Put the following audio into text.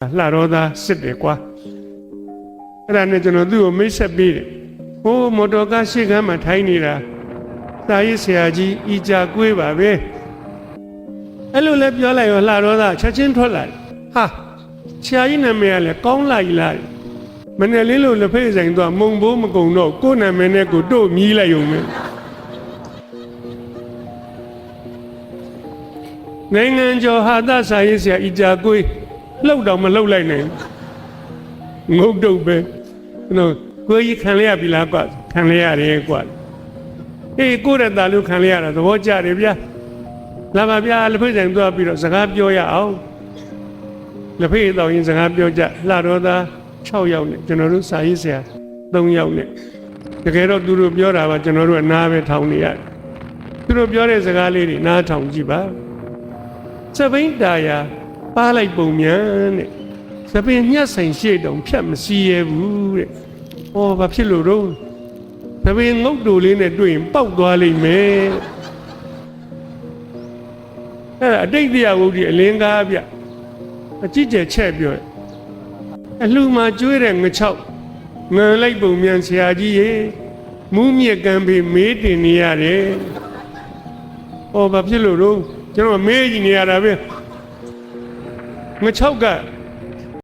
လှတော့သားစစ်တယ်ကွာအဲ့ဒါနဲ့ကျွန်တော်သူ့ကိုမိတ်ဆက်ပေးတယ်ဟိုးမော်တော်ကားရှေ့ကမ်းမှာထိုင်းနေတာစာရေးဆရာကြီးဤကြကွေးပါပဲအဲ့လိုလဲပြောလိုက်ရောလှတော့သားချက်ချင်းထွက်လာတယ်ဟာဆရာကြီးနာမည်ကလည်းကောင်းလိုက်လားမနေ့လေးလို့လက်ဖေးဆိုင်သွားမုံဘိုးမကုံတော့ကိုယ်နာမည်နဲ့ကိုတို့မြည်လိုက်ုံပဲနိုင်ငံကျော်ဟာသစာရေးဆရာဤကြကွေးလှုပ်တော့မလှုပ်လိုက်နိုင်ငုတ်တုတ်ပဲနော်ကိုကြီးခံရပြီလားကွာခံရရတယ်ကွာအေးကိုရတာလို့ခံရတာသဘောကျတယ်ဗျာလာပါဗျာလက်ဖေးဆိုင်သွားပြီးတော့စကားပြောရအောင်လက်ဖေးတော်ရင်စကားပြောကြလှတော်သား6ယောက်နဲ့ကျွန်တော်တို့စာရေးဆရာ3ယောက်နဲ့တကယ်တော့သူတို့ပြောတာပါကျွန်တော်တို့အနားပဲထောင်နေရတယ်သူတို့ပြောတဲ့စကားလေးတွေနားထောင်ကြည့်ပါစပိန်တာယာပါလိုက်ပုံမြန်တဲ့စပင်ညှက်ဆိုင်ရှေ့တုံဖြတ်မစီးရဘူးတဲ့ဟောဘာဖြစ်လို့တော့စပင်ငုတ်တူလေးနဲ့တွေ့ရင်ပေါက်သွားလိမ့်မယ်အဲ့ဒါအတိတ်တရားဝုဒ္ဓိအလင်းကားဗျအကြည့်ကျက်ချက်ပြောအလှမှာကျွေးတဲ့ငချောက်ငံလိုက်ပုံမြန်ဆရာကြီးရေမူးမြက်ကံပေမေးတင်နေရတယ်ဟောဘာဖြစ်လို့တော့ကျွန်တော်မေးကြည့်နေရတာပဲငချောက်က